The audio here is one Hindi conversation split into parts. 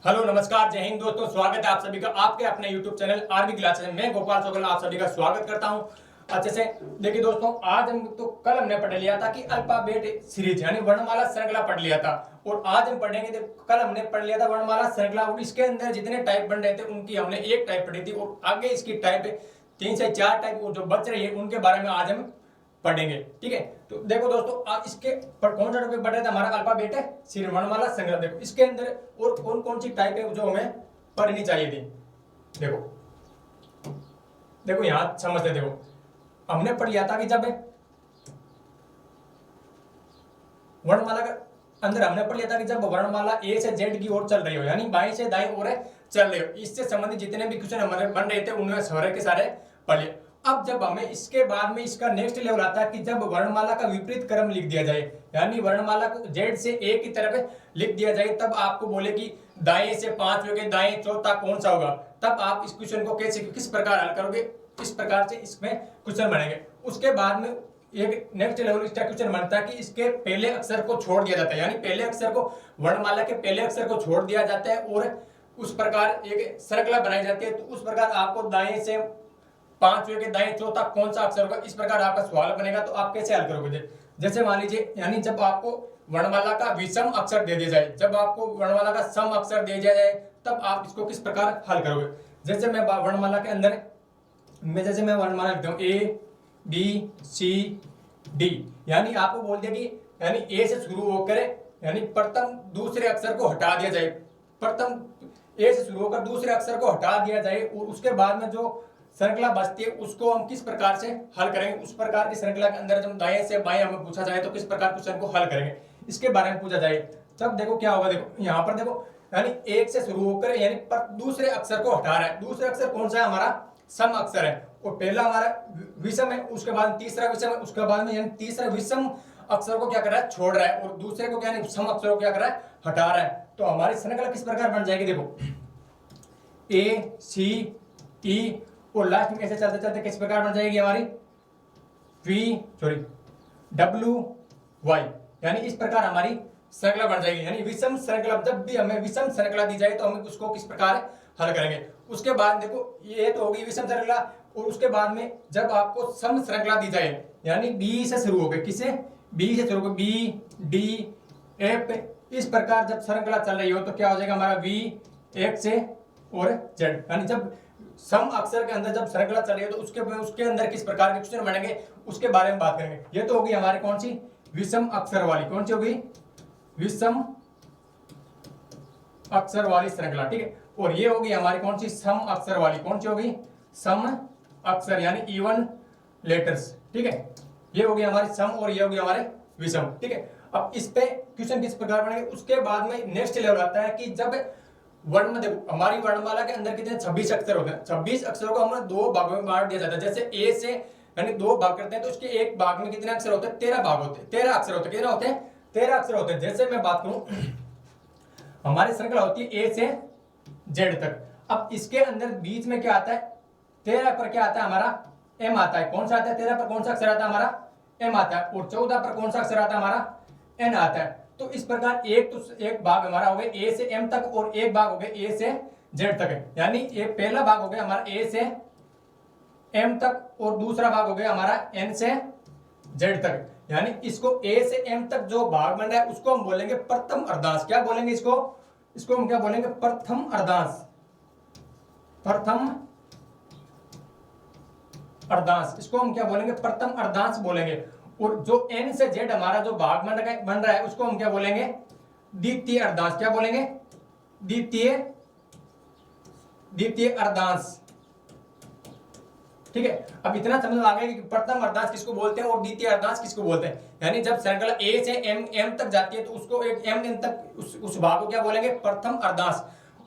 हेलो नमस्कार जय हिंद दोस्तों, स्वागत है आप सभी का आपके अपने YouTube चैनल आरबी क्लासेस में। मैं गोपाल सोगल आप सभी का स्वागत करता हूं अच्छे से। देखिए दोस्तों, आज हम तो कल हमने पढ़ लिया था कि अल्फाबेट सीरीज यानी वर्णमाला श्रृंखला पढ़ लिया था, और आज हम पढ़ेंगे। कल हमने पढ़ लिया था वर्णमाला श्रृंखला, और इसके अंदर जितने टाइप बन रहे थे उनकी हमने एक टाइप पढ़ी थी, और आगे इसकी टाइप 3 से 4 टाइप जो बच रही है उनके बारे में आज हम पढ़ेंगे। ठीक है, तो देखो दोस्तों, इसके पर कौन सा टॉपिक पढ़ रहे थे? हमारा अल्फाबेट है सिर्फ वर्णमाला श्रृंखला। देखो इसके अंदर और कौन कौन सी टाइप है जो हमें पढ़नी चाहिए थी। देखो देखो यहां समझते। देखो हमने पढ़ लिया था कि जब वर्णमाला का अंदर हमने पढ़ लिया था कि जब वर्णमाला ए से जेड की ओर चल रही हो, यानी बाएं से दाएं ओर चल रही हो, इससे संबंधित जितने भी क्वेश्चन हमारे बन रहे थे उनमें सारे के सारे पढ़ लिए। अब जब हमें इसके बाद में इसका नेक्स्ट लेवल आता है कि जब वर्णमाला का विपरीत क्रम लिख दिया जाए, यानी वर्णमाला को जेड से ए की तरफ लिख दिया जाए, तब आपको बोले कि दाएं से 5 के दाएं चौथा कौन सा होगा, तब आप इस क्वेश्चन को कैसे किस प्रकार हल करोगे, किस प्रकार से इसमें क्वेश्चन बनेंगे। उसके बाद में एक नेक्स्ट लेवल इसका क्वेश्चन बनता है कि इसके पहले अक्षर को छोड़ दिया जाता है, यानी पहले अक्षर को वर्णमाला के पहले अक्षर को छोड़ दिया जाता है और उस प्रकार एक श्रृंखला बनाई जाती है। तो उस प्रकार आपको दाएं से 5 के दाएं चौथा कौन सा अक्षर होगा, इस प्रकार आपका सवाल बनेगा। तो आप कैसे हल करोगे? जैसे मान लीजिए, यानी जब आपको वर्णमाला का विषम अक्षर दे दिया जाए, जब आपको वर्णमाला का सम अक्षर दे दिया जाए, तब आप इसको किस प्रकार हल करोगे। जैसे मैं वर्णमाला के अंदर मैं वर्णमाला लिखता हूँ A B C D, यानी आपको बोल दिया कि यानी ए से शुरू होकर यानी प्रथम दूसरे अक्षर को हटा दिया जाए, प्रथम ए से शुरू होकर दूसरे अक्षर को हटा दिया जाए, और उसके बाद में जो श्रृंखला बचती है उसको हम किस प्रकार से हल करेंगे। उस प्रकार की श्रृंखला के अंदर जब दाएं से बाएं हमें पूछा जाए तो किस प्रकार क्वेश्चन को हल करेंगे, इसके बारे में पूछा जाए, तब देखो क्या होगा। देखो यहाँ पर देखो, यानी एक से शुरू होकर यानी दूसरे अक्षर को हटा रहा है। दूसरे अक्षर कौन सा है? हमारा सम अक्षर है, और पहला हमारा विषम है, उसके बाद तीसरा विषम है, उसके बाद में यानी तीसरा विषम अक्षर को क्या कर रहा है? छोड़ रहा है, और दूसरे को क्या यानी सम अक्षर को क्या कर रहा है? हटा रहा है। तो हमारी श्रृंखला किस प्रकार बन जाएगी? देखो ए सी ई, और लास्ट में ऐसे चलते चलते किस प्रकार बन जाएगी हमारी डब्ल्यू वाई, यानी इस प्रकार हमारी श्रृंखला बन जाएगी। यानी विषम श्रृंखला, जब भी हमें विषम श्रृंखला दी जाए तो हम उसको किस प्रकार हल करेंगे। उसके बाद देखो ये तो होगी विषम श्रृंखला, और उसके बाद में जब आपको सम श्रृंखला दी जाए, यानी बी से शुरू हो गए, किसे? बी से शुरू हो गए, बी डी एफ, इस प्रकार जब श्रृंखला चल रही हो तो क्या हो जाएगा हमारा वी एक से और जेड, यानी जब सम अक्षर के अंदर जब श्रृंखला चल रही है तो उसके अंदर किस प्रकार के क्वेश्चन बनेंगे उसके बारे में बात करेंगे। ये तो होगी हमारी कौन सी? विषम अक्षर वाली। कौन सी होगी? विषम अक्षर वाली श्रृंखला। ठीक है, और ये होगी हमारी कौन सी? सम अक्षर वाली। कौन सी होगी? सम अक्षर, यानी इवन लेटर्स। ठीक है, ये होगी हमारी सम और ये होगी हमारे विषम। ठीक है, अब इस पे क्वेश्चन किस प्रकार बनेंगे। उसके बाद में नेक्स्ट लेवल आता है कि जब वर्ण, देखो हमारी वर्णमाला के अंदर कितने 26 अक्षर होते हैं। 26 अक्षरों को हमें 2 भागों में बांट दिया जाता है। जैसे ए से यानी 2 भाग करते हैं तो उसके एक भाग में कितने अक्षर होते हैं? 13 भाग होते हैं, 13 अक्षर होते हैं। कितने होते हैं? 13 अक्षर होते हैं। जैसे मैं बात करूं, हमारी श्रृंखला होती है ए से जेड तक। अब इसके अंदर बीच में क्या आता है? 13 पर क्या आता है? हमारा एम आता है। कौन सा आता है? 13 पर कौन सा अक्षर आता है? हमारा एम आता है। और 14 पर कौन सा अक्षर आता है? हमारा एन आता है। तो इस प्रकार एक भाग हमारा हो गया ए से एम तक, और एक भाग हो गया ए से जेड तक है। यानी ये पहला भाग हो गया हमारा ए से एम तक, और दूसरा भाग हो गया हमारा एन से जेड तक। यानी इसको ए से एम तक जो भाग बन रहा है उसको हम बोलेंगे प्रथम अर्धांश। क्या बोलेंगे इसको हम क्या बोलेंगे? प्रथम अर्धांश। प्रथम अर्धांश, इसको हम क्या बोलेंगे? प्रथम अर्धांश बोलेंगे। और जो एन से जेड हमारा जो भाग बन रहा है उसको हम क्या बोलेंगे? द्वितीय अर्धांश। क्या बोलेंगे? द्वितीय अर्धांश। ठीक है, अब इतना समझ में आ गया कि प्रथम अर्धांश किसको बोलते हैं और द्वितीय अर्धांश किसको बोलते हैं। यानी जब श्रृंखला ए से एम तक जाती है तो उसको एक एम तक उस भाग को क्या बोलेंगे? प्रथम अर्धांश।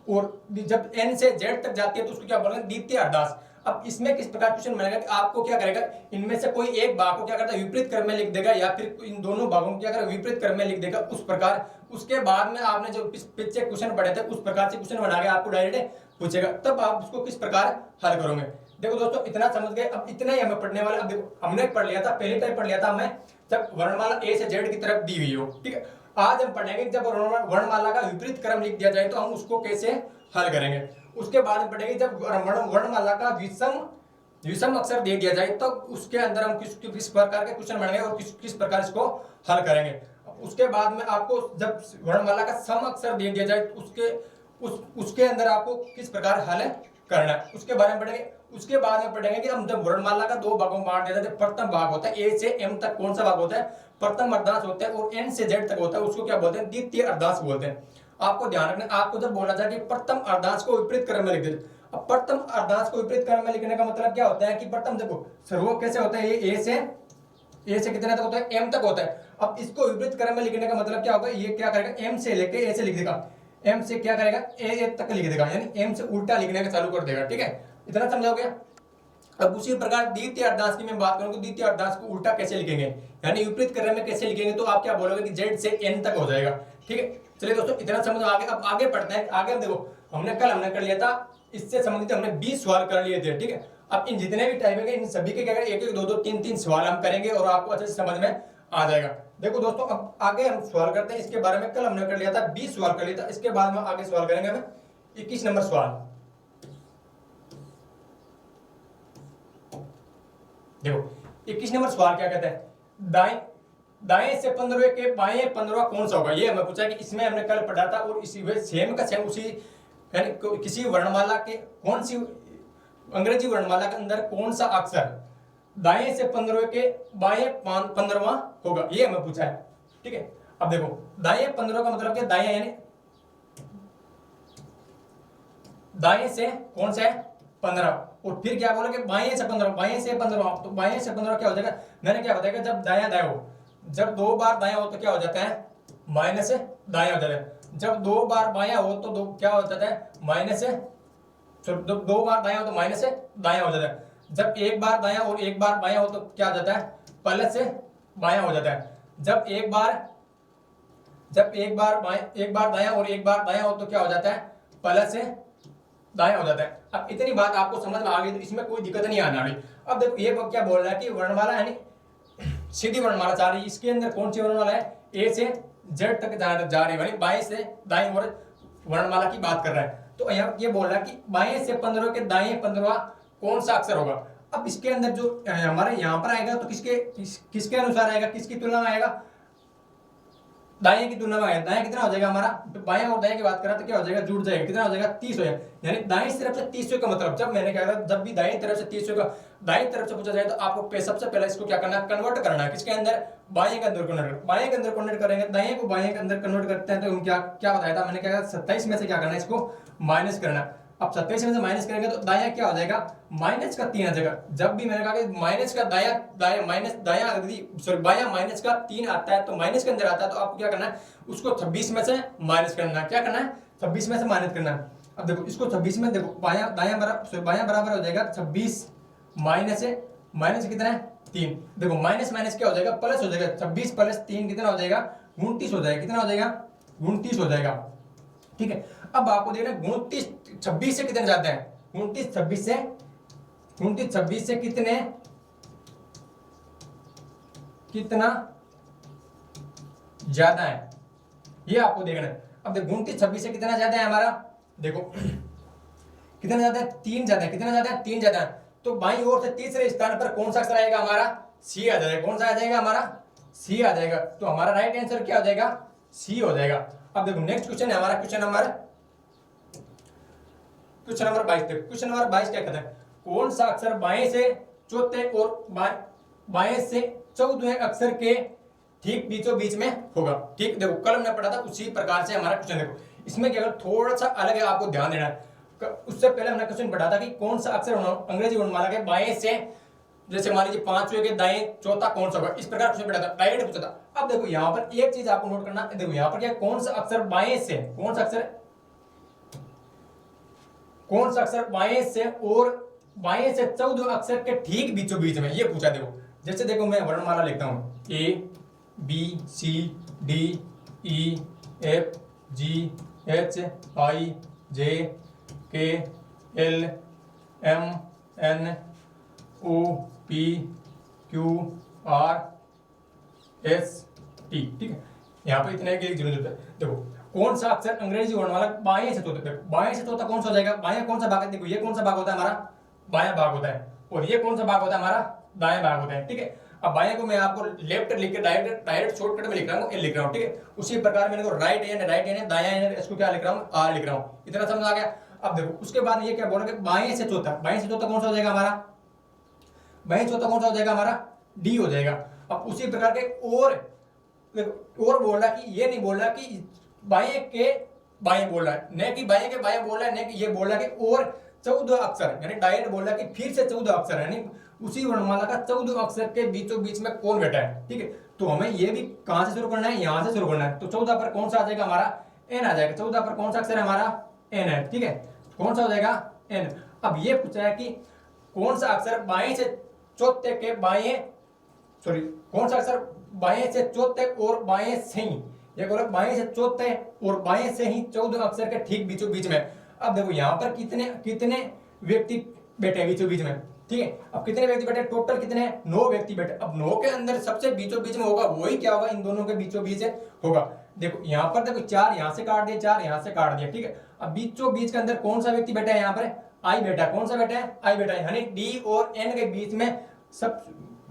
और जब एन से जेड तक जाती है तो उसको क्या बोलेंगे? द्वितीय अर्धांश। अब इसमें किस प्रकार क्वेश्चन बनेगा कि आपको क्या करेगा? इनमें से कोई एक भाग को क्या करता है? विपरीत क्रम में लिख देगा, या फिर इन दोनों भागों को क्या करेगा? विपरीत क्रम में लिख देगा। उस प्रकार उसके बाद में आपने जो पीछे क्वेश्चन पढ़े थे उस प्रकार से क्वेश्चन बना के आपको डायरेक्ट पूछेगा, तब आप उसको किस प्रकार हल करोगे। देखो दोस्तों, इतना समझ गए। अब इतना ही हमें पढ़ने वाला। अब देखो हमने पढ़ लिया था, पहले टाइप पढ़ लिया था हमें जब वर्णमाला ए से जेड की तरफ दी हुई हो। ठीक है, आज हम पढ़ेंगे जब वर्णमाला का विपरीत क्रम लिख दिया जाए तो हम उसको कैसे हल करेंगे। उसके बाद हम पढ़ेंगे जब वर्णमाला का विषम अक्षर दे दिया जाए तो उसके अंदर हम किस प्रकार के क्वेश्चन बनाएंगे और किस प्रकार इसको हल करेंगे। उसके बाद में आपको जब वर्णमाला का सम अक्षर दे दिया जाए उसके अंदर आपको किस प्रकार हल करना है उसके बारे में पढ़ेंगे। उसके बाद में पढ़ेंगे कि हम जब वर्णमाला का दो भागों में बांट दिया जाता है, प्रथम भाग होता है ए से एम तक कौन सा भाग होता है, प्रथम अर्धांश होता है, और एन से जेड तक होता है उसको क्या बोलते हैं, द्वितीय अर्धांश बोलते हैं। आपको ध्यान रखना, आपको जब बोला जाए कि प्रथम अर्धांश को विपरीत क्रम में लिख दे, अब प्रथम अर्धांश को विपरीत क्रम में लिखने का मतलब क्या होता है कि प्रथम देखो सर्वो कैसे होता है, ये ए से कितने तक होता है, एम तक होता है। अब इसको विपरीत क्रम में लिखने का मतलब क्या होगा, ये क्या करेगा, एम से लेके ए से लिख देगा, एम से क्या करेगा ए तक लिख देगा, यानी एम से उल्टा लिखने का चालू कर देगा। ठीक है, इतना समझाओगे। अब उसी प्रकार द्वितीय अर्धांश की मैं बात करूं तो द्वितीय अर्धांश को उल्टा कैसे लिखेंगे, यानी विपरीत क्रम में कैसे लिखेंगे, तो आप क्या बोलोगे कि जेड से एन तक हो जाएगा। ठीक है, चलिए दोस्तों इतना समझो। आगे अब आगे पढ़ते हैं। आगे देखो हमने कर लिया था, इससे संबंधित हमने 20 सवाल कर लिए थे। ठीक है, अब इन जितने भी टाइप है इन सभी के क्या करेंगे, एक एक दो दो तीन तीन सवाल हम करेंगे और आपको अच्छे से समझ में आ जाएगा। देखो दोस्तों अब आगे हम सवाल करते हैं, इसके बारे में कल हमने कर लिया था, 20 सवाल कर लिया था। इसके बाद में आगे सवाल करेंगे हम 21 नंबर सवाल। देखो 21 नंबर सवाल क्या कहता है, दाएं से 15वें के बाएं 15वां कौन सा होगा। ये हमें पूछा कि इसमें हमने कल पढ़ा था और इसी वे सेम का सेम उसी, यानी किसी वर्णमाला के कौन सी अंग्रेजी वर्णमाला के अंदर कौन सा अक्षर दाएं से 15वें के बाएं 15वां होगा, ये हमें पूछा है। ठीक है, अब देखो दाएं 15 का मतलब क्या, दाएं यानी दाएं से कौन सा है 15, और फिर क्या बोला कि बाएं से 15, बाएं से 15, तो बाएं से 15 क्या हो जाएगा, मैंने क्या बताया जब दायां दायां हो, जब दो बार दायां हो तो क्या हो जाता है माइनस दायां हो जाता है, जब दो बार बायां हो तो क्या हो जाता है माइनस, दो बार दायां हो तो माइनस दायां हो जाता है, जब एक बार दायां और एक बार बायां हो तो क्या हो जाता है प्लस से बायां हो जाता है, जब एक बार दायां और एक बार दायां हो तो क्या हो जाता है प्लस से दायां हो जाता है। अब इतनी बात आपको समझ में आ गई तो इसमें कोई दिक्कत नहीं आने वाली। अब देखो ये क्या बोल रहा है कि वर्णमाला यानी सीधी वर्णमाला चाह रही है, इसके अंदर कौन सी वर्णमाला है, ए से जेड तक जा रही है, बाएं से दाएं और वर्णमाला की बात कर रहा है। तो यहाँ ये बोल रहा है कि बाएं से 15 के दाएं 15वां कौन सा अक्षर होगा। अब इसके अंदर जो हमारे यहाँ पर आएगा तो किसके अनुसार आएगा, किसकी तुलना में आएगा, दाएं की तुलना में आएगा। दाएं कितना हो जाएगा हमारा, तो बाएं और दाएं की बात करें तो क्या हो जाएगा, जुड़ जाएगा, कितना हो जाएगा 30 हो जाएगा, यानी दाएं तरफ से 30 का मतलब जब मैंने क्या कहा, जब भी दाएं तरफ से 30 का दाएं तरफ से पूछा जाए तो आपको सबसे पहले इसको क्या करना है, कन्वर्ट करना है, किसके अंदर, बाएं के अंदर कन्वर्ट, बाएं के अंदर कन्वर्ट करेंगे, दाएं को बाएं के अंदर कन्वर्ट करते हैं तो हम क्या बताया था मैंने, क्या 27 में से क्या करना है, इसको माइनस करना है। अब 27 में से माइनस करेंगे तो दायां क्या हो जाएगा, माइनस का 3 आ जाएगा। जब भी मैंने कहा कि माइनस का दायां माइनस दायां सॉरी बायां माइनस का 3 आता है तो माइनस के अंदर आता है, तो आपको क्या करना है, उसको 26 में से माइनस करना है। क्या करना है, 26 में से माइनस करना है। अब देखो इसको 26 में देखो बायां बराबर हो जाएगा 26 माइनस कितना है 3, देखो माइनस माइनस क्या हो जाएगा प्लस हो जाएगा, 26 प्लस 3 कितना हो जाएगा 29 हो जाएगा, कितना हो जाएगा 29 हो जाएगा। ठीक है, अब आपको देखना 29 26 से कितने जाते हैं, 29 26 से कितना ज्यादा है, ये आपको देखना है। अब देखो 29 26 से कितना ज्यादा है हमारा, देखो कितना ज्यादा है, 3 ज्यादा है, कितना ज्यादा है 3 ज्यादा है, तो बाईं ओर से तीसरे स्थान पर कौन सा अक्षर आएगा हमारा, सी आ जाएगा। कौन सा आ जाएगा हमारा, सी आ जाएगा। तो हमारा राइट आंसर क्या हो जाएगा, सी हो जाएगा। अब देखो नेक्स्ट क्वेश्चन है हमारा क्वेश्चन नंबर 22। देखो क्वेश्चन नंबर 22 क्या कहता है, कौन सा अक्षर बाएं से चौथे और बाएं से 14वें अक्षर के ठीक बीचों बीच में होगा। ठीक, देखो कल हमने पढ़ा था उसी प्रकार से हमारा क्वेश्चन। देखो इसमें क्या थोड़ा सा अलग है, आपको ध्यान देना है। उससे पहले हमने क्वेश्चन पढ़ा था कि कौन सा अक्षर अंग्रेजी वर्णमाला के बाएं से, जैसे मान लीजिए 5वें के दाएं चौथा कौन सा होगा, इस प्रकार क्वेश्चन पढ़ा था, डायरेक्ट पूछा था। अब देखो यहाँ पर एक चीज आपको नोट करना, देखो यहाँ पर क्या कौन सा अक्षर बाएं से, कौन सा अक्षर बाएं से और बाएं से 14वें अक्षर के ठीक बीचों बीच में, ये पूछा। देखो जैसे देखो मैं वर्णमाला लिखता हूं, A B C D E F G H I J K L M N O P Q R S T. ठीक है, यहाँ पर इतने की जरूरत है। देखो कौन सा अक्षर अंग्रेजी वर्णमाला बाएं से चौथा, देखो बाएं से चौथा कौन सा हो जाएगा, बाएं कौन सा भाग है, देखो ये कौन सा भाग होता है हमारा, बायां भाग होता है, और ये कौन सा भाग होता है हमारा, दायां भाग होता है, ठीक है। अब बाएं को मैं आपको लेफ्ट लिख के डायरेक्ट शॉर्टकट में लिख रहा हूँ, ए लिख रहा हूँ, ठीक है। उसी प्रकार मैंने को राइट एन दायां एन इसको क्या लिख रहा हूँ, आर लिख रहा हूँ, इतना समझ आ गया। अब देखो उसके बाद ये क्या बोल रहा है, बाएं से चौथा, बाएं से चौथा कौन सा हो जाएगा हमारा, बाएं से चौथा कौन सा हो जाएगा हमारा, डी हो जाएगा। अब उसी प्रकार के और बोल रहा कि ये नहीं बोल रहा कि बाएं के बाएं बोल रहा है, न कि बाएं के बाएं बोल रहा है, न कि ये बोल रहा है कि और 14 अक्षर, यानी डायरेक्ट बोल रहा है कि फिर से 14 अक्षर, यानी उसी वर्णमाला का 14 अक्षर के बीचों बीच में कौन बैठा है, ठीक है। तो हमें ये भी कहां से शुरू करना है, यहां से शुरू करना है। तो 14 पर कौन सा आ जाएगा हमारा, एन आ जाएगा। 14 पर कौन सा अक्षर है हमारा, एन है, ठीक है। कौन सा हो जाएगा, एन। अब ये पूछा है कि कौन सा अक्षर बाएं से चौथे के बाएं, सॉरी कौन सा अक्षर बाएं से चौथे और बाएं से ही, ये बोला बाएं से चौथे और बाएं से ही 14 अक्षर के ठीक बीचों बीच में। अब देखो यहाँ पर कितने कितने व्यक्ति बैठे हैं बीचों बीच में, ठीक है। अब कितने व्यक्ति बैठे, टोटल कितने, 9 व्यक्ति बैठे। अब 9 के अंदर सबसे बीचों बीच में होगा वही क्या होगा, इन दोनों के बीचों बीच होगा। देखो यहाँ पर देखो 4 यहाँ से काट दिया, 4 यहाँ से काट दिया, ठीक है। अब बीचों बीच के अंदर कौन सा व्यक्ति बैठा है, यहाँ पर आई बैठा है। कौन सा बैठा है, आई बैठा है, यानी डी और एन के बीच में सब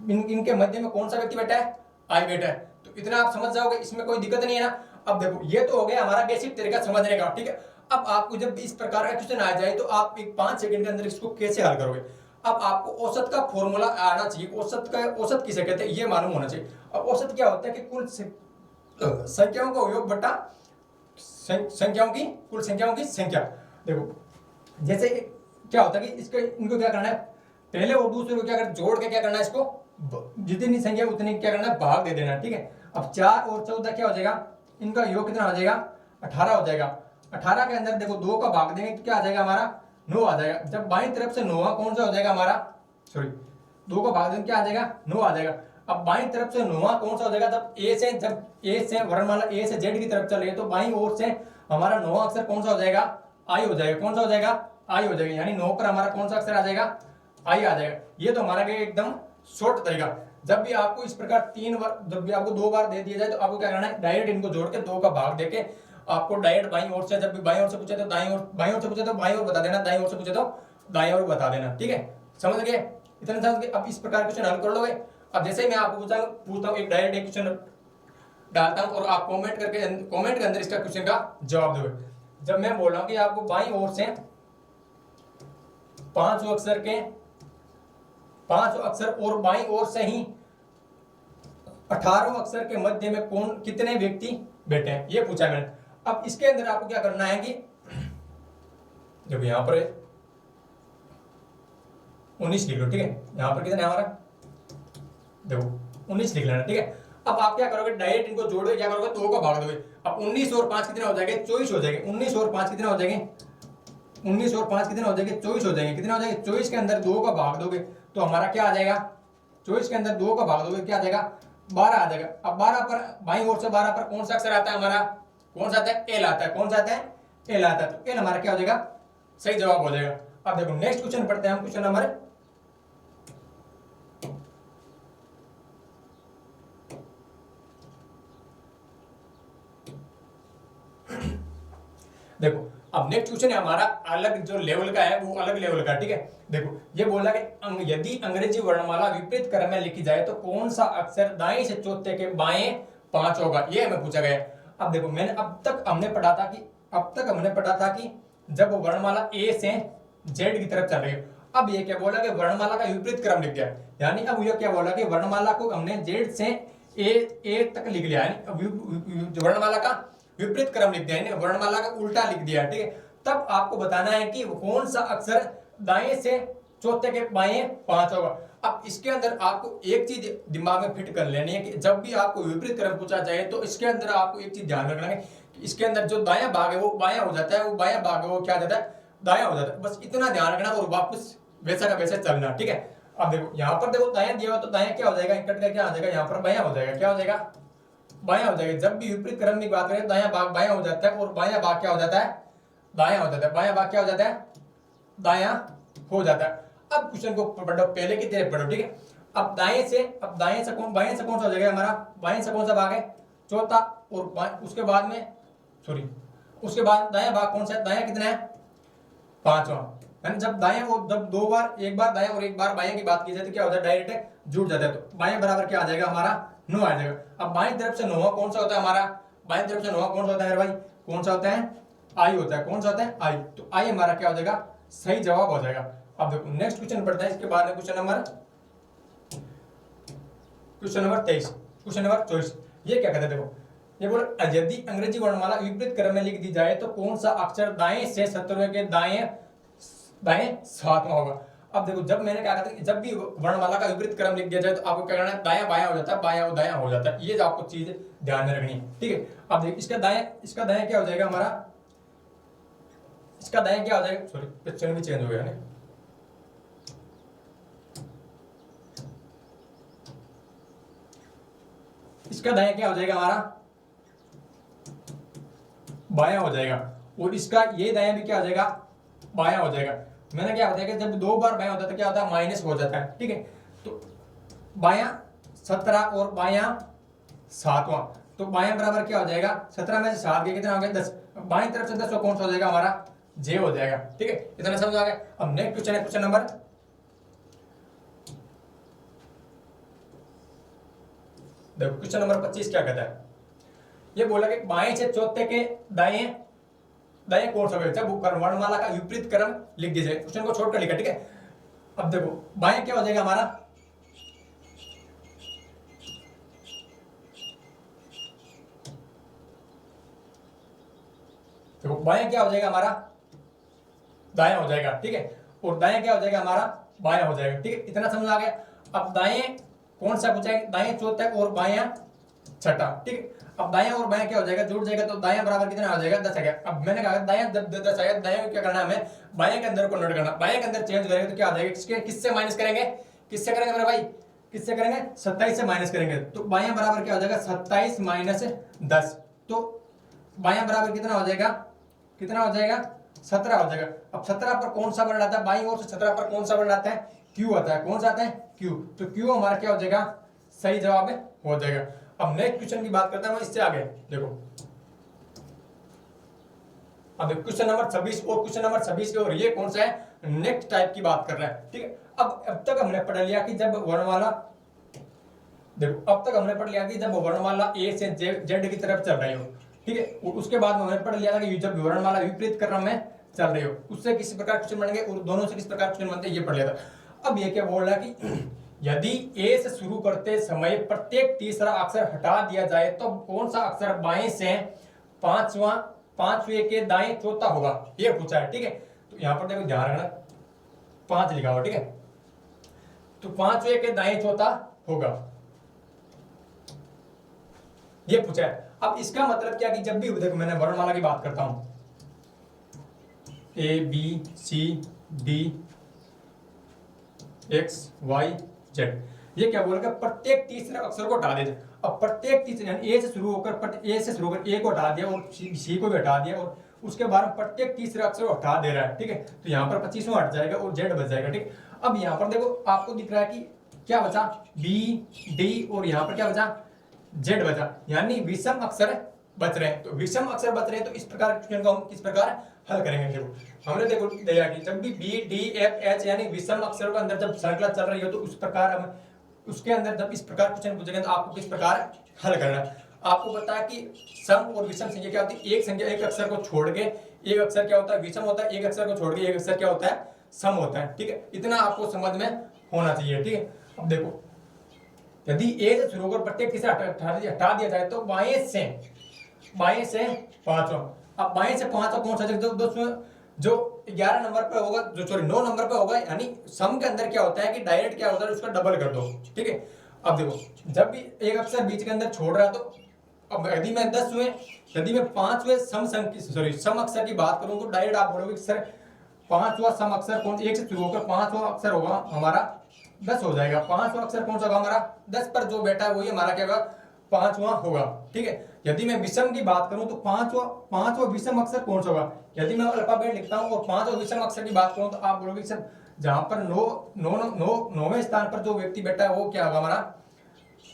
इनके मध्य में कौन सा व्यक्ति बैठा है, आई बैठा है। तो इतना आप समझ जाओगे, इसमें कोई दिक्कत नहीं है ना। अब देखो ये तो हो गया हमारा बेसिक तरीका समझने का, ठीक है। अब आपको जब इस प्रकार का क्वेश्चन आ जाए तो आप एक 5 सेकंड के अंदर इसको कैसे हल करोगे। अब आपको औसत का फॉर्मूला आना चाहिए, औसत किसे कहते हैं ये मालूम होना चाहिए। अब औसत क्या होता है कि कुल संख्याओं का योग बटा संख्याओं की कुल संख्याओं की संख्या। देखो जैसे क्या होता है कि इसको इनको क्या करना है, पहले और दूसरे को क्या करना, जोड़ के क्या करना है, इसको जितनी संख्या उतनी क्या करना है, भाग दे देना, ठीक है। अब 4 और 14 क्या हो जाएगा, इनका योग कितना हो जाएगा, 18 हो जाएगा। 18 के अंदर देखो 2 का भाग देंगे तो क्या आ जाएगा हमारा, 9 आ जाएगा। जब बाईं तरफ से 9 कौन सा हो जाएगा हमारा, सॉरी 2 का भाग देंगे क्या आ जाएगा, 9 आ जाएगा। अब बाईं तरफ से 9 कौन सा हो जाएगा, जब ए से वर्णमाला ए से जेड की तरफ चल रही है तो बाईं ओर से हमारा 9वां अक्षर कौन सा हो जाएगा, आई हो जाएगा। कौन सा हो जाएगा, आई हो जाएगा, यानी 9 पर हमारा कौन सा अक्षर आ जाएगा, आई आ जाएगा। ये तो हमारा एकदम शॉर्ट तरीका। जब भी आपको इस प्रकार 3 बार, जब भी आपको 2 बार दे दिया जाए तो आपको क्या करना है, डायरेक्ट इनको जोड़ के 2 का भाग देके आपको डायरेक्ट बाईं ओर से, जब भी बाईं ओर से पूछे तो दाईं ओर, बाईं ओर से पूछे तो बाईं ओर बता देना, दाईं ओर से पूछे तो दाईं ओर बता देना, ठीक है। समझ गए, इतना समझ गए। अब इस प्रकार क्वेश्चन हल कर लोगे। अब जैसे ही मैं आपको पूछता हूँ एक डायरेक्ट एक क्वेश्चन डालता हूँ और आप कमेंट के अंदर इसका क्वेश्चन का जवाब दोगे। जब मैं बोल रहा हूँ कि आपको बाईं ओर से 5 अक्षर और बाईं ओर से ही 18 अक्षर के मध्य में कितने व्यक्ति बैठे हैं, ये पूछा मैंने। अब इसके अंदर आपको क्या करना है कि जब यहां पर 19 लिख लो, ठीक है। यहां पर कितना है हमारा, देखो 19 लिख लेना, ठीक है। अब आप क्या करोगे, डायरेक्ट इनको जोड़ोगे, क्या करोगे, 2 का भाग दोगे। अब 19 और 5 कितने हो जाएंगे, 24 हो जाएंगे। 19 और 5 कितने हो जाएंगे, 19 और 5 कितने हो जाएंगे, 24 हो जाएंगे। कितने हो जाएंगे, 24 के अंदर 2 का भाग दोगे तो हमारा क्या आ जाएगा, 24 के अंदर 2 का भाग दोगे क्या आ जाएगा, 12 आ जाएगा। अब 12 पर बाईं ओर से 12 पर कौन सा अक्षर आता है हमारा, कौन सा आता है, एल आता है। कौन सा आता है, एल आता है। तो एल हमारा क्या हो जाएगा, सही जवाब हो जाएगा। अब देखो नेक्स्ट क्वेश्चन पढ़ते हैं हम। क्वेश्चन नंबर देखो, अब नेक्स्ट क्वेश्चन है हमारा अलग जो लेवल का है, वो अलग लेवल का, ठीक है। देखो ये बोला कि यदि अंग्रेजी वर्णमाला विपरीत क्रम में लिखी जाए तो कौन सा अक्षर दाएं से चौथे के बाएं 5 होगा, ये हमें पूछा गया। अब देखो मैंने अब तक हमने पढ़ा था कि जब वर्णमाला ए से जेड की तरफ चल रही है। अब ये क्या बोला कि वर्णमाला का विपरीत क्रम लिख दिया, यानी अब ये क्या बोला कि वर्णमाला को हमने जेड से ए तक लिख लिया, यानी वर्णमाला का विपरीत क्रम लिख दिया, वर्णमाला का उल्टा लिख दिया, ठीक है। तब आपको बताना है कि कौन सा अक्षर दाएं से चौथे के बाएं 5 होगा। अब इसके अंदर आपको एक चीज दिमाग में फिट कर लेनी है कि जब भी आपको विपरीत क्रम पूछा जाए तो इसके अंदर आपको एक चीज ध्यान रखना है कि इसके अंदर जो दायां भाग है वो बायां हो जाता है, वो बायां भाग है वो क्या जाता है, दायां हो जाता है। बस इतना ध्यान रखना और वापस वैसा का वैसा चलना, ठीक है। अब देखो यहाँ पर देखो दायां दिया हुआ तो दायां क्या हो जाएगा, कट का क्या आ जाएगा, यहाँ पर बायां हो जाएगा। क्या हो जाएगा, बायां हो जाएगा। जब भी विपरीत क्रम की बात करें दायां भाग बायां हो जाता है और बायां भाग क्या हो जाता है, दायां हो जाता है। बायां भाग क्या हो जाता है, दायां हो जाता है। अब क्वेश्चन को पढ़ो, पहले की तरह पढ़ो, ठीक है। अब बाएं से कौन सा हो जाएगा हमारा, बाएं से कौन सा भाग है, चौथा और उसके बाद में उसके बाद दायां भाग कौन सा है, दायां कितना है, पांचवा। यानी जब दायां और जब दो बार, एक बार दायां और एक बार बायां की बात की जाए तो क्या होता है, डायरेक्ट जुड़ जाता है। तो बायां बराबर क्या आ जाएगा हमारा, 9 आ जाएगा। अब बाईं तरफ से 9वां कौन सा होता है हमारा, बाईं तरफ से 9वां कौन सा होता है मेरे भाई, कौन सा होता है, आई होता है। कौन सा होता है, आई। तो आई हमारा क्या हो जाएगा, सही जवाब हो जाएगा। अब देखो नेक्स्ट क्वेश्चन पढ़ते हैं, इसके बाद में क्वेश्चन नंबर 23, क्वेश्चन नंबर 24। ये क्या कहते हैं, देखो ये बोल, यदि अंग्रेजी वर्णमाला विपरीत क्रम में लिख दी जाए तो कौन सा अक्षर दाएं से 17वें के दाएं 7वां होगा। अब देखो जब मैंने क्या कहा था, जब भी वर्णमाला का विपरीत क्रम लिख दिया जाए तो आपको क्या करना है, दायां बायां हो जाता है, बायां दायां हो जाता है। ये जो आपको चीज ध्यान में रखनी है, ठीक है। अब देखिए इसका दायां क्या हो जाएगा हमारा, इसका दायां क्या हो जाएगा, सॉरी पिक्चर भी चेंज हो गया है। इसका दायां क्या हो जाएगा हमारा, बायां हो जाएगा। और इसका ये दायां भी क्या हो जाएगा, बायां हो जाएगा। मैंने क्या होता है कि जब 2 बार बायां होता है तो क्या होता है, माइनस हो जाता है, ठीक है। तो बायां 17 और बायां 7वां, तो बायां बराबर क्या हो जाएगा, 17 में से 7 के कितना हो गया, 10। बाईं तरफ से 10 कौन सा हो जाएगा हमारा, जे हो जाएगा, ठीक है। इतना समझ आ गया। अब नेक्स्ट क्वेश्चन है क्वेश्चन नंबर, देखो क्वेश्चन नंबर 25 क्या कहता है, ये बोला कि बाएं से चौथे के दाएं दाएं कौन सा होगा, जब वर्णमाला का विपरीत क्रम लिख दीजिए। क्वेश्चन को छोड़कर लिखा, ठीक है। अब देखो बाएं क्या हो जाएगा हमारा, देखो बाएं क्या हो जाएगा हमारा, दायां हो जाएगा, ठीक है। और दाएं क्या हो जाएगा हमारा, बायां हो जाएगा, ठीक है। इतना समझ आ गया। अब दाएं कौन सा पूछा है, दाएं चौथा और बायां छठा, ठीक है। अब दायां और बायां क्या हो जाएगा, जुड़ जाएगा। तो दायां बराबर कितना हो जाएगा, 10 आ गया। अब मैंने कहा दायां जब 10 आएगा, दायां को क्या करना है हमें, बायां के अंदर कन्वर्ट करना। बायां के अंदर चेंज करेंगे तो क्या आ जाएगा, किससे माइनस करेंगे, किससे करेंगे मेरे भाई, किससे करेंगे, 27 से माइनस करेंगे। तो बायां बराबर क्या हो जाएगा, 27 माइनस 10। तो बायां बराबर कितना हो जाएगा, कितना हो जाएगा, 17 हो जाएगा। अब 17 पर कौन सा वर्ड आता है, बाईं ओर से 17 पर कौन सा वर्ड आता है, क्यू आता है। कौन सा आता है, क्यू। तो क्यू हमारा क्या हो जाएगा, सही जवाब हो जाएगा। अब नेक्स्ट क्वेश्चन की बात करते हैं इससे आगे, देखो अब क्वेश्चन नंबर 26 और क्वेश्चन नंबर 26 के, और ये कौन सा है, नेक्स्ट टाइप की बात कर रहा है, ठीक है। अब तक हमने पढ़ लिया कि जब वर्णमाला, देखो अब तक हमने पढ़ लिया कि जब वर्णमाला ए से जेड की तरफ चल रही हो, ठीक है। और उसके बाद में हमने पढ़ लिया था कि जब वर्णमाला विपरीत क्रम में चल रही हो उससे किस प्रकार क्वेश्चन बनेंगे और दोनों से किस प्रकार क्वेश्चन बनते हैं, ये पढ़ लिया था। अब ये क्या बोल रहा है कि यदि ए से शुरू करते समय प्रत्येक तीसरा अक्षर हटा दिया जाए तो कौन सा अक्षर बाएं से पांचवें के दाएं चौथा होगा, ये पूछा है, ठीक है। तो यहां पर देखो ध्यान रखना, 5 लिखा हुआ, ठीक है। तो 5वें के दाएं चौथा होगा, ये पूछा है। अब इसका मतलब क्या कि जब भी देखो मैंने वर्णमाला की बात करता हूं, A B C D X Y Z, ये क्या बोलेगा, प्रत्येक तीसरे अक्षर को हटा दे। अब प्रत्येक तीसरे यानी ए से शुरू होकर ए को हटा दिया और सी को भी हटा दिया और उसके बाद में प्रत्येक तीसरे अक्षर को हटा दे रहा है, ठीक है। तो यहाँ पर 25वां हट जाएगा और जेड बच जाएगा, ठीक। अब यहाँ पर देखो आपको दिख रहा है कि क्या बचा, बी डी और यहाँ पर क्या बचा, जेड बचा, यानी विषम अक्षर बच रहे हैं। तो विषम अक्षर बच रहे हैं तो इस प्रकार क्वेश्चन को हम किस प्रकार हल करेंगे। देखो हमने देखो दिया कि जब भी बी डी एफ एच यानी विषम अक्षरों के अंदर जब श्रृंखला चल रही हो तो उस प्रकार हम उसके अंदर जब इस प्रकार क्वेश्चन पूछेंगे तो आपको किस प्रकार हल करना है। आपको पता है कि सम और विषम संख्या क्या होती है, एक संख्या एक अक्षर को छोड़ के एक अक्षर क्या होता है, विषम होता है, एक अक्षर को छोड़ के एक अक्षर क्या होता है, सम होता है, ठीक है। इतना आपको समझ में होना चाहिए, ठीक है। अब देखो यदि ए से शुरू होकर प्रत्येक तीसरा हटा दिया जाए तो बाएं से पांचवा। अब बाएं से पांचवा कौन सा दोस्तों, जो 11 नंबर पे होगा, जो सॉरी 9 नंबर पे होगा, यानी सम के अंदर क्या होता है कि डायरेक्ट क्या होता है उसका डबल कर दो, ठीक है। अब देखो जब भी एक अक्षर बीच के अंदर छोड़ रहा है तो अब यदि मैं 10 हुए, यदि मैं 5वें सम अक्षर की बात करूं तो डायरेक्ट आप बोलोगे सर 5वां सम अक्षर कौन, एक से शुरू होकर 5वां अक्षर होगा हमारा 10 हो जाएगा। 5वां अक्षर कौन सा होगा हमारा 10 पर जो बैठा है वही हमारा क्या होगा 5वां होगा, ठीक है। यदि मैं विषम की बात करूं तो पांचवा विषम अक्षर कौन सा होगा। यदि मैं अल्फाबेट लिखता हूं और 5वां विषम अक्षर की बात करूं तो आप बोलोगे सर जहां पर 9वें स्थान पर जो व्यक्ति बैठा है वो क्या होगा हमारा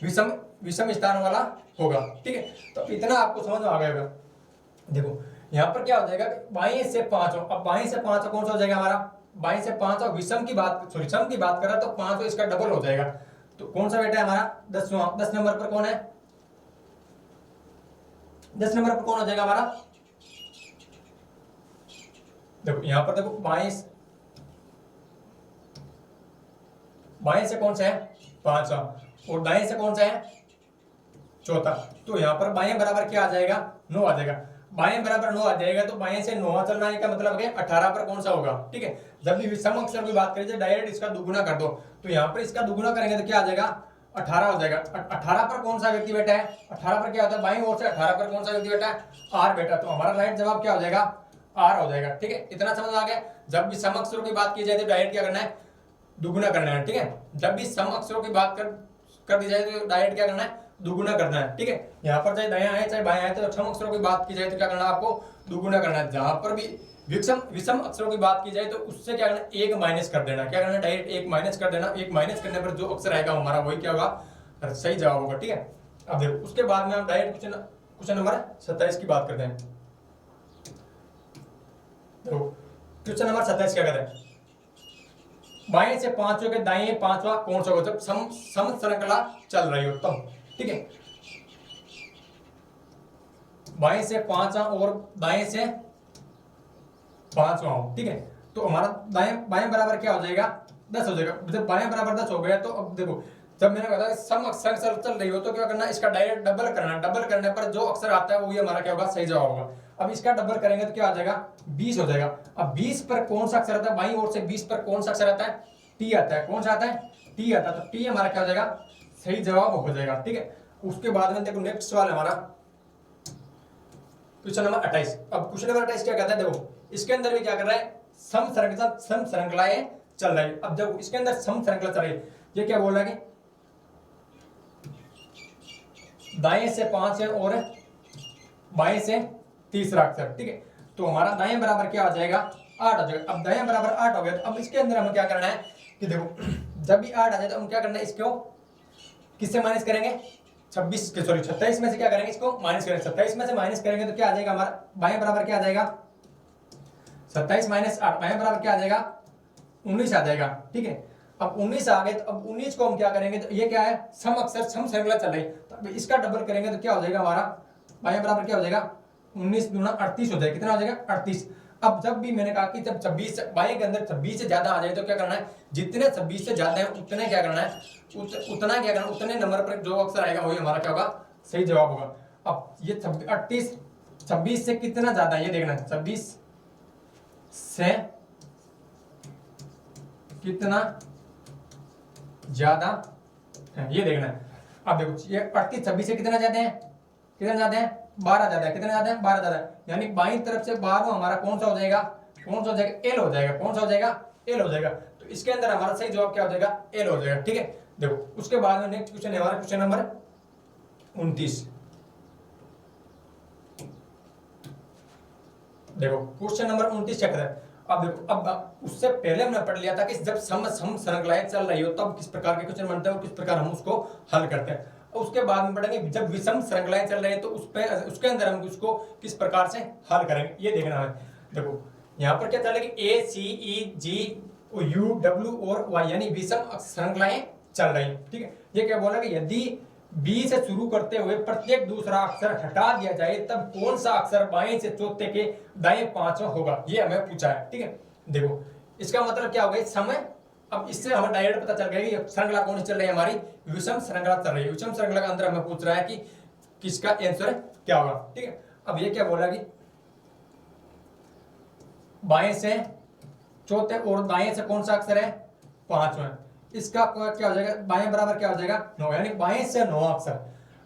विषम स्थान वाला होगा। ठीक है, तो इतना आपको समझ में आ गया। देखो यहाँ पर क्या हो जाएगा, बाएं से 5, अब बाएं से 5 कौन सा हो जाएगा हमारा, बाएं से 5 और विषम की बात, सॉरी सम की बात करें तो 5 तो इसका डबल हो जाएगा। तो कौन सा बेटा है हमारा 10 नंबर पर कौन है, 10 नंबर पर कौन हो जाएगा हमारा, देखो यहां पर देखो बाएं से कौन सा है 5 और दाएं से कौन सा है चौथा। तो यहाँ पर बाएं बराबर क्या आ जाएगा 9 आ जाएगा, बाएं बराबर 9 आ जाएगा। तो बाएं से 9 चलना है का मतलब है 18 पर कौन सा होगा। ठीक है, जब भी विषम अक्षर की बात करें डायरेक्ट इसका दुगुना कर दो, तो यहाँ पर इसका दुगुना करेंगे तो क्या आ जाएगा 18 हो जाएगा। 18 पर कौन सा व्यक्ति बैठा है, 18 पर क्या होता है बाईं ओर से 18 पर कौन सा व्यक्ति बैठा है आर बेटा। तो हमारा राइट जवाब क्या हो जाएगा आर हो जाएगा। ठीक है, इतना समझ आ गया। जब भी सम अक्षरों की बात की जाए तो डायरेक्ट क्या करना है दुगुना करना है। ठीक है, जब भी सम अक्षरों की बात कर दी जाए तो डायरेक्ट क्या करना है दुगुना करना है। ठीक है, यहाँ पर चाहे दायां है चाहे बायां है, तो सम अक्षरों की बात की जाए तो क्या करना है आपको दुगुना करना है। जहां पर भी विषम अक्षरों की बात की जाए तो उससे क्या करना एक माइनस कर देना, क्या करना डायरेक्ट एक माइनस कर देना। एक माइनस करने पर जो अक्षर आएगा हमारा वही क्या होगा सही जवाब होगा। ठीक है, अब देखो उसके बाद में हम डायरेक्ट क्वेश्चन नंबर 27 की बात करते हैं। देखो क्वेश्चन नंबर 27 क्या कहते हैं, बाएं से 5 के दाएं 5वां कौन सा होगा जब सम श्रृंखला चल रही हो तब। ठीक है, बाएं से 5 और दाएं से 5वां हो। ठीक है, तो हमारा बाएं बराबर क्या हो जाएगा 10 हो जाएगा। जब बाएं बराबर 10 हो गया तो अब देखो जब मैंने बताया सम अक्षर चल रही हो तो क्या करना इसका डायरेक्ट डबल करना, डबल करने पर जो अक्षर आता है वही हमारा क्या होगा सही जवाब होगा। अब इसका डबल करेंगे तो क्या आ जाएगा 20 हो जाएगा। अब 20 पर कौन सा अक्षर आता है बाईं ओर से 20 पर कौन सा अक्षर आता है टी आता है, कौन सा आता है टी आता है। तो टी हमारा क्या हो जाएगा सही जवाब हो जाएगा। ठीक है, उसके बाद में देखो नेक्स्ट सवाल हमारा क्वेश्चन नंबर 28। अब क्वेश्चन नंबर 28 क्या कहता है, देखो इसके अंदर भी क्या कर रहा है सम श्रृंखलाएं चल रही है। अब देखो इसके अंदर सम श्रृंखला चल रही है, ये क्या बोल रहा है कि दाएं से 5 है और बाएं से तीसरा अक्षर। ठीक है, तो हमारा दाएं बराबर क्या हो जाएगा 8 हो जाएगा। अब दाएं बराबर 8 हो गया तो अब इसके अंदर हमें क्या करना है कि देखो जब भी 8 आ जाए तो हम क्या करना है इसको किससे माइनस करेंगे 27 में से क्या करेंगे इसको माइनस करेंगे। 27 में से माइनस करेंगे तो क्या आ जाएगा हमारा बाएं बराबर क्या आ जाएगा 27 माइनस 8 बाएं बराबर क्या आ जाएगा 19 आ जाएगा। ठीक है, अब 19 आ गए तो अब 19 को हम क्या करेंगे तो ये क्या है सम श्रृंखला चल रही है, तो इसका डबल करेंगे तो क्या हो जाएगा हमारा बाएं बराबर क्या हो जाएगा 19 दूना 38 हो जाएगा। कितना हो जाएगा 38। अब जब भी मैंने कहा कि जब 26 बाएं के अंदर 26 से ज्यादा आ जाए तो क्या करना है जितने 26 से ज्यादा है उतने क्या करना है उतना क्या करना उतने नंबर पर जो अक्षर आएगा वही हमारा क्या होगा सही जवाब होगा। अब ये 26 से कितना ज्यादा है ये देखना है, 26 से कितना ज्यादा है ये देखना है। अब देखो ये 38 26 से कितना ज्यादा है 12 ज्यादा है, कितना ज्यादा है 12 ज्यादा है, यानी बाईं तरफ से 12 हमारा कौन सा हो जाएगा एल हो जाएगा। कौन सा हो जाएगा एल हो जाएगा। तो इसके अंदर हमारा सही जवाब क्या हो जाएगा एल हो जाएगा। ठीक है, देखो उसके बाद में नेक्स्ट क्वेश्चन है हमारा क्वेश्चन नंबर 29। देखो क्वेश्चन नंबर 29 क्या कहता है। अब देखो अब उससे पहले हमने पढ़ लिया था कि जब सम श्रृंखलाएं चल रही हो तब किस प्रकार के क्वेश्चन बनते हैं और किस प्रकार हम उसको हल करते हैं। उसके बाद में पढ़ेंगे जब विषम श्रृंखलाएं चल रही है तो उसके अंदर हम उसको किस प्रकार से हल करेंगे ये देखना है। देखो यहाँ पर क्या चलेगी ए सी ई जी यू डब्ल्यू और वाई यानी विषम श्रृंखलाएं चल रही है। ठीक है, ये क्या बोला कि यदि बी से शुरू करते हुए प्रत्येक दूसरा अक्षर हटा दिया जाए तब कौन सा अक्षर बाएं से चौथे के दाएं 5वां होगा ये हमें पूछा है। ठीक है, देखो इसका मतलब क्या हो गया समय। अब इससे हमें डायरेक्ट पता चल गया कि श्रृंखला कौन सी चल रही है हमारी विषम श्रृंखला चल रही है। विषम श्रृंखला के अंदर हमें पूछ रहा है कि किसका आंसर क्या होगा। ठीक है, अब ये क्या बोला कि बाएं से चौथे और दाएं से कौन सा अक्षर है 5वां, इसका क्या हो जाएगा बाएं बराबर क्या हो जाएगा 9 यानी बाएं से 9 अक्षर।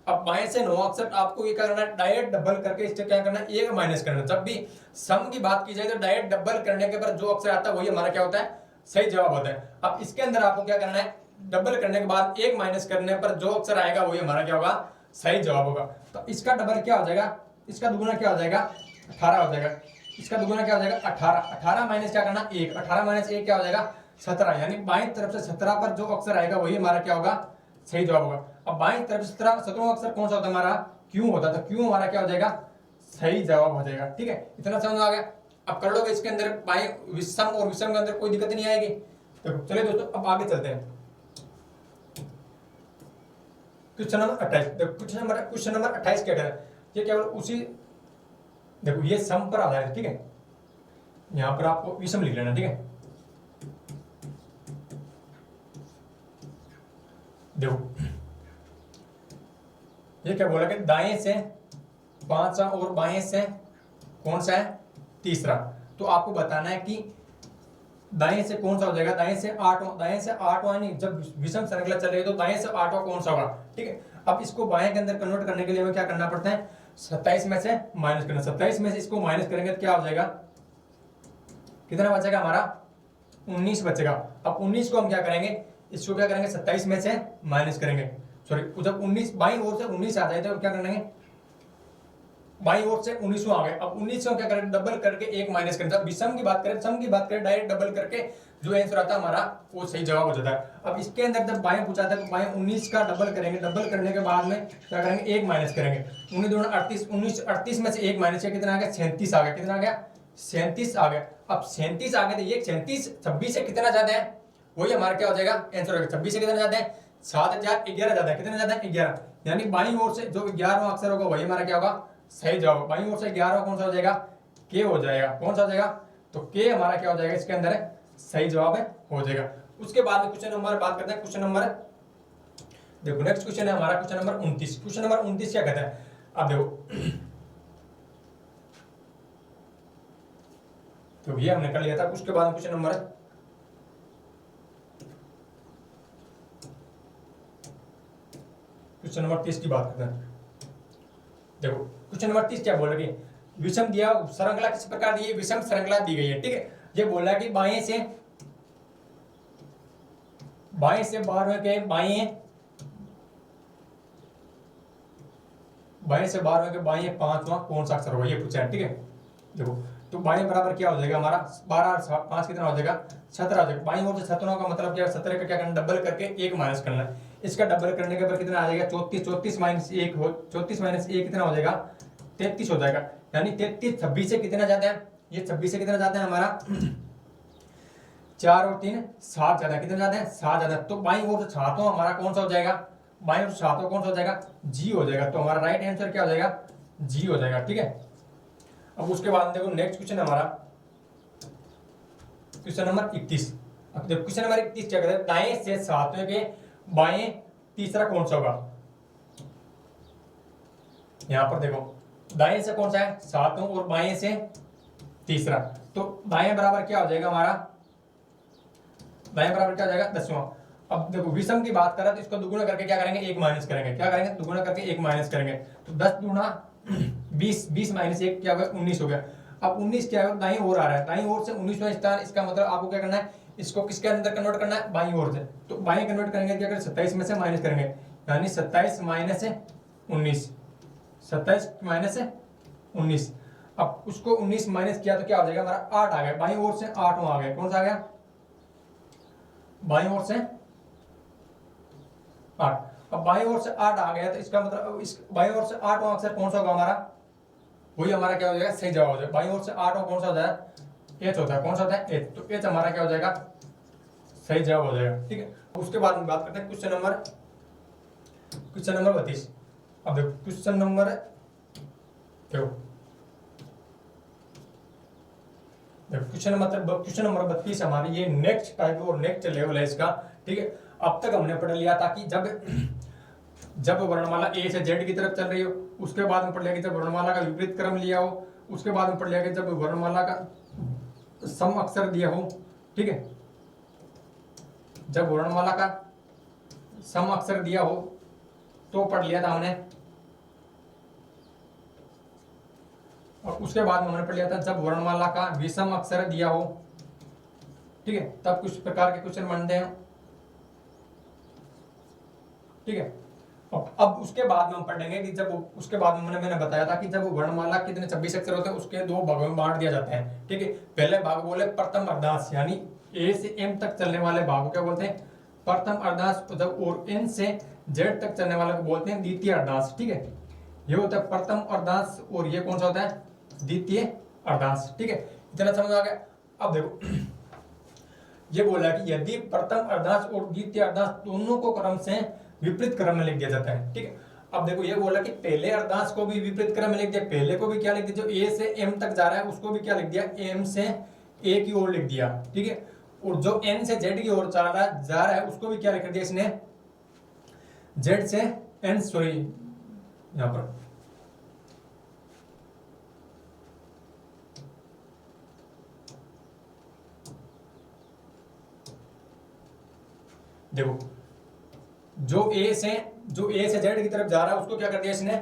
अब बाएं से 9 अक्षर आपको ये करना है डायरेक्ट डबल करके इससे क्या करना है एक माइनस करना। जब भी सम की बात की जाए तो डायरेक्ट डबल करने के बाद जो अक्षर आता है वही हमारा क्या होता है सही जवाब होता है। अब इसके अंदर आपको क्या करना है डबल करने के बाद एक माइनस करने पर जो अक्षर आएगा वही हमारा क्या होगा सही जवाब होगा। तो इसका डबल क्या हो जाएगा इसका दुगुना क्या हो जाएगा 18 हो जाएगा। इसका दुगुना क्या हो जाएगा 18 माइनस क्या करना 1 18 माइनस 1 क्या हो जाएगा 17 यानी बाईं तरफ से 17 पर जो अक्षर आएगा वही हमारा क्या होगा सही जवाब होगा। अब बाईं तरफ से 17वां अक्षर कौन सा होता है हमारा, क्यों होता है, तो क्यों हमारा क्या हो जाएगा, सही जवाब हो जाएगा। ठीक है, इतना समझ आ गया। अब कर लोगे इसके अंदर बाएं विषम और विषम के अंदर कोई दिक्कत नहीं आएगी। तो चलिए दोस्तों अब आगे चलते हैं। क्वेश्चन नंबर 28, देखो क्वेश्चन नंबर 28 क्या है, ये केवल उसी, देखो ये सम पर आधारित है। ठीक है, यहां पर आपको विषम लिख लेना। ठीक है, देखो ये क्या बोला कि दाएं से 5 और बाएं से कौन सा है, तीसरा। तो आपको बताना है कि दाएं से कौन सा हो जाएगा, दाएं से 8वां नहीं, जब विषम श्रृंखला चल रही है तो दाएं से 8वां कौन सा होगा। ठीक है, अब इसको बाएं के अंदर कन्वर्ट करने के लिए हमें क्या करना पड़ता है, 27 में से माइनस करना। 27 में से इसको माइनस करेंगे तो क्या हो जाएगा, कितना बचेगा हमारा, 19 बचेगा। अब 19 को हम क्या करेंगे, इसको क्या करेंगे 27 में से माइनस करेंगे, सॉरी जब 19 बाईं ओर से 19 आ जाए तो क्या करेंगे, बाईं ओर से 19 आ गए। अब 19 को क्या करें, डबल करके एक माइनस करें। जब विषम की बात करें, सम की बात करें, डायरेक्ट डबल करके जो आंसर आता है हमारा वो सही जवाब हो जाता है। अब इसके अंदर जब बाएं पूछा था तो बाएं 19 का डबल करेंगे, डबल करने के बाद में क्या करेंगे, एक माइनस करेंगे। 19 दूना 38, 19 38 में से एक माइनस किया, कितना आ गया, 37 आ गया। कितना आ गया, 37 आ गया। अब 37 आ गया तो ये 37 26 से कितना ज्यादा है, वही हमारा क्या हो जाएगा आंसर होगा। 26 से कितना ज्यादा है, 7011 ज्यादा है। कितना ज्यादा है, 11। यानी बाईं ओर से जो 11वां अक्षर होगा वही हमारा क्या होगा, सही जवाब। बाईं ओर से 11वां कौन सा हो जाएगा, के हो जाएगा। कौन सा हो जाएगा, तो के हमारा क्या हो जाएगा, इसके अंदर है सही जवाब है, हो जाएगा। उसके बाद में क्वेश्चन नंबर बात करते हैं। क्वेश्चन नंबर देखो नेक्स्ट क्वेश्चन है हमारा क्वेश्चन नंबर 29। क्वेश्चन नंबर 29 क्या कहता है, अब देखो तो ये हमने कर लिया था। उसके बाद क्वेश्चन नंबर क्वेश्चन नंबर 30 की बात करते हैं। देखो क्वेश्चन नंबर 30 क्या बोल रही है, विषम दिया श्रृंखला किस प्रकार दी है, विषम श्रृंखला दी गई है। ठीक है, ये बोला कि बाएं से 12वें के बाएं से 12वें के बाएं 5वां कौन सा अक्षर होगा, ये पूछा है। ठीक है, देखो तो बाएं बराबर क्या हो जाएगा हमारा, 12 और 5 कितना हो जाएगा, 17 हो जाएगा। बाईं ओर से 17 का मतलब क्या है, 17 का क्या करना, डबल करके एक माइनस करना है। इसका डबल करने के बाद कितना आ जाएगा, 34। 34 माइनस 1 हो, 34 माइनस 1 कितना हो जाएगा, 33 हो जाएगा। यानी 33 26 से कितना ज्यादा है, ये 26 से कितना ज्यादा है हमारा, 4 और 3 7 ज्यादा। कितना ज्यादा है, 7 ज्यादा। तो बाईं ओर से 7वां हमारा कौन सा हो जाएगा, बाईं ओर से 7वां कौन सा हो जाएगा, जी हो जाएगा। तो हमारा राइट आंसर क्या हो जाएगा, जी हो जाएगा। ठीक है, अब उसके बाद देखो नेक्स्ट क्वेश्चन हमारा क्वेश्चन नंबर 31। अब देखो क्वेश्चन नंबर 31 क्या कहता है, दाएं से 7वें के बाएं तीसरा कौन सा होगा। यहां पर देखो दाएं से कौन सा है, 7वां, और बाएं से तीसरा। तो दाएं बराबर क्या हो जाएगा हमारा, दाएं बराबर क्या हो जाएगा, 10वां। अब देखो विषम की बात करें तो इसको दुगुना करके क्या करेंगे, एक माइनस करेंगे। क्या करेंगे, दुगुना करके एक माइनस करेंगे। तो 10 दूना 20, 20 माइनस 1 क्या होगा, 19 हो गया। अब 19 क्या है, दाईं ओर आ रहा है, दाईं ओर से 19वां स्थान। इसका मतलब आपको क्या करना है, इसको किसके अंदर कन्वर्ट करना है, बाईं ओर से। तो बाईं कन्वर्ट करेंगे क्या करें, 27 में से माइनस करेंगे। यानी 27 माइनस 19, 27 माइनस 19। अब उसको 19 माइनस किया तो क्या हो जाएगा हमारा, 8 आ गया। बाईं ओर से 8वां आ गया। कौन सा आ गया, बाईं ओर से 8। अब बाईं ओर से 8 आ गया तो इसका मतलब इस बाईं ओर से 8वां अक्षर कौन सा होगा हमारा, वही हमारा क्या हो जाएगा, सही जवाब हो जाएगा। बाईं ओर से 8वां कौन सा होता है, एच होता है। कौन सा होता है, एच। तो एच हमारा क्या हो जाएगा, सही जवाब हो जाएगा। ठीक है, उसके बाद में बात करते हैं क्वेश्चन नंबर 32। अब देखो क्वेश्चन नंबर क्वेश्चन नंबर 32 हमारी ये नेक्स्ट टाइप और नेक्स्ट लेवल है इसका। ठीक है, अब तक हमने पढ़ लिया था कि जब वर्णमाला ए से जेड की तरफ चल रही हो, उसके बाद में पढ़ लिया कि जब वर्णमाला का विपरीत क्रम लिया हो, उसके बाद में पढ़ लिया कि जब वर्णमाला का सम अक्षर दिया हो। ठीक है, जब वर्णमाला का सम अक्षर दिया हो तो पढ़ लिया था हमने। और उसके बाद में हमने पढ़ लिया था जब वर्णमाला का विषम अक्षर दिया हो। ठीक है, तब कुछ प्रकार के क्वेश्चन बनते हैं। ठीक है, अब उसके बाद में हम पढ़ेंगे कि जब उसके बाद में मैंने बताया था कि जब वर्णमाला कितने 26 अक्षर होते हैं उसके 2 भागों में बांट दिया जाता है। ठीक है, पहले भाग बोले प्रथम अर्धांश, यानी ए से एम तक चलने वाले भागों क्या बोलते हैं, प्रथम अर्धांश। जब और एन से जेड तक चलने वाले को बोलते हैं द्वितीय अर्धांश, ठीक है। ये होता है प्रथम अर्धांश और ये कौन सा होता है, द्वितीय अर्धांश, ठीक है। इतना समझ आ गया। अब देखो ये बोला कि यदि प्रथम अर्धांश और द्वितीय अर्धांश दोनों को क्रम से विपरीत क्रम में लिख दिया जाता है, ठीक है। अब देखो ये बोला कि पहले अर्धांश को भी विपरीत क्रम में लिख दिया, पहले को भी क्या लिख दिया, जो ए से एम तक जा रहा है उसको भी क्या लिख दिया, एम से ए की ओर लिख दिया, ठीक है। और जो एन से जेड की ओर जा रहा है उसको भी क्या लिख दिया इसने, जेड से एन, सॉरी यहां पर देखो जो ए से जेड की तरफ जा रहा है उसको क्या कर दिया इसने,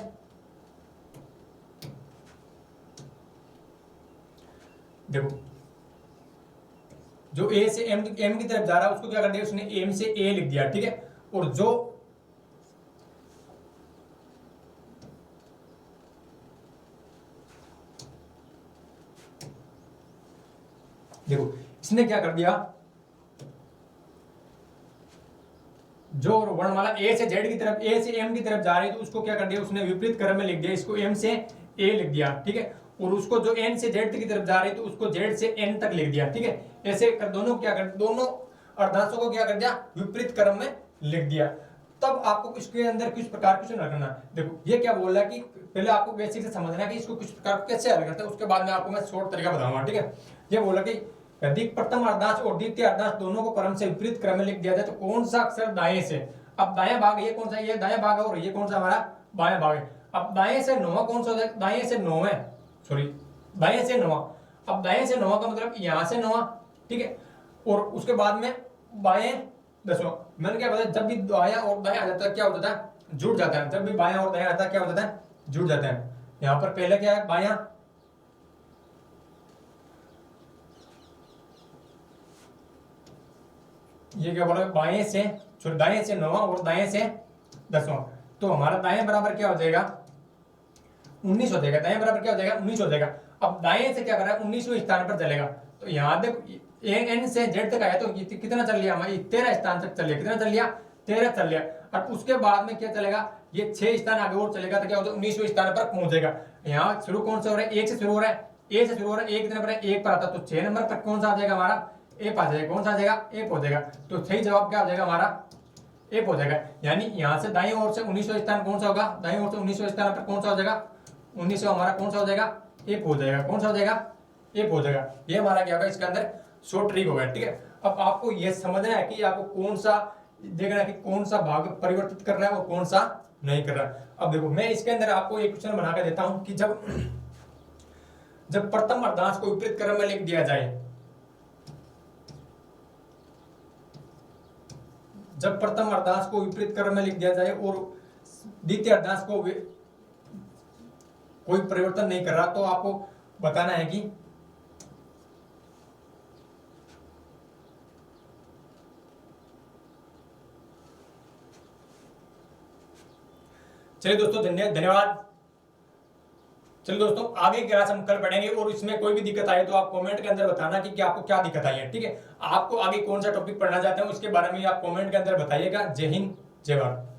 देखो जो ए से एम की तरफ जा रहा है उसको क्या कर दिया उसने, एम से ए लिख दिया, ठीक है। और जो देखो इसने क्या कर दिया, जो वर्णमाला ए से जेड की तरफ, ए से एम की तरफ जा रही है तो उसको क्या कर दिया उसने, विपरीत क्रम में लिख दिया, इसको एम से ए लिख दिया, ठीक है। और उसको जो एन से जेड की तरफ जा रही है तो उसको जेड से एन तक लिख दिया, ठीक है। ऐसे कर दोनों क्या कर, दोनों अर्धांशों को क्या कर दिया, विपरीत क्रम में लिख दिया। तब आपको इसके अंदर किस प्रकार क्वेश्चन हल करना, देखो ये क्या बोल रहा है कि पहले आपको बेसिक से समझना है कि इसको किस प्रकार कैसे हल करते हैं, उसके बाद में आपको मैं शॉर्ट तरीका बताऊंगा, ठीक है। ये बोला कि यदि प्रथम अर्धांश और द्वितीय अर्धांश दोनों को क्रम से विपरीत क्रम में लिख दिया जाए तो कौन सा अक्षर दाएं से, अब दायां भाग ये कौन सा, ये दायां भाग है और ये कौन सा हमारा बायां भाग है। अब दाएं से नौवां कौन सा हो जाएगा, दाएं से नौवां, सॉरी दाएं से नौवां। अब दाएं से नौवां का मतलब यहां से नौवां, ठीक है। और उसके बाद में बाएं दसवां। मैंने क्या बताया, जब भी बायां और दायां आ जाता है क्या हो जाता है, जुड़ जाता है। जब भी बायां और दायां आता है क्या हो जाता है, जुड़ जाता है। यहां पर पहले क्या है, बायां, ये क्या बोला, बाएं से, दाएं से नौवां और दाएं से दसवां। तो हमारा दाएं बराबर क्या हो जाएगा, 19 हो जाएगा। दाएं बराबर क्या हो जाएगा, 19 हो जाएगा। अब दाएं से क्या कर रहा है, 19वें स्थान पर चलेगा। तो यहाँ देखो एन से जेड तक आया तो कितना चल लिया हमारा, 13 स्थान तक चल लिया। कितना चल लिया, 13 चल लिया। और उसके बाद में क्या चलेगा, ये 6 स्थान आगे और चलेगा तो क्या होता है, 19वें स्थान पर पहुंचेगा। यहाँ शुरू कौन से हो रहा है, एक से शुरू हो रहा है, ए से शुरू हो रहा है, ए कितने पर है, एक पर आता है। तो 6 नंबर पर कौन सा आ जाएगा हमारा, एप आ जाएगा। कौन सा आ जाएगा, एप हो जाएगा। तो सही जवाब क्या हो जाएगा हमारा, एप हो जाएगा। यानी यहाँ से दाईं ओर से 19वां स्थान कौन सा होगा, दाईं ओर से 19वें स्थान पर कौन सा हो जाएगा, 19वां हमारा कौन सा हो जाएगा, एप हो जाएगा। कौन सा हो जाएगा, एप हो जाएगा। ये हमारा क्या होगा, इसके अंदर शॉर्ट ट्रिक होगा, ठीक है। अब आपको ये समझना है कि आपको कौन सा देखना है कि कौन सा भाग परिवर्तित कर रहा है और कौन सा नहीं कर रहा है। अब देखो मैं इसके अंदर आपको एक क्वेश्चन बना के देता हूं कि जब प्रथम अर्धांश को विपरीत क्रम में लिख दिया जाए, जब प्रथम अर्धांश को विपरीत क्रम में लिख दिया जाए और द्वितीय अर्धांश को कोई परिवर्तन नहीं कर रहा, तो आपको बताना है कि चलिए दोस्तों धन्यवाद। चलिए दोस्तों आगे की क्लास हम कल पढ़ेंगे और इसमें कोई भी दिक्कत आए तो आप कमेंट के अंदर बताना कि आपको क्या दिक्कत आई है, ठीक है। आपको आगे कौन सा टॉपिक पढ़ना चाहते हैं उसके बारे में आप कमेंट के अंदर बताइएगा। जय हिंद, जय भारत।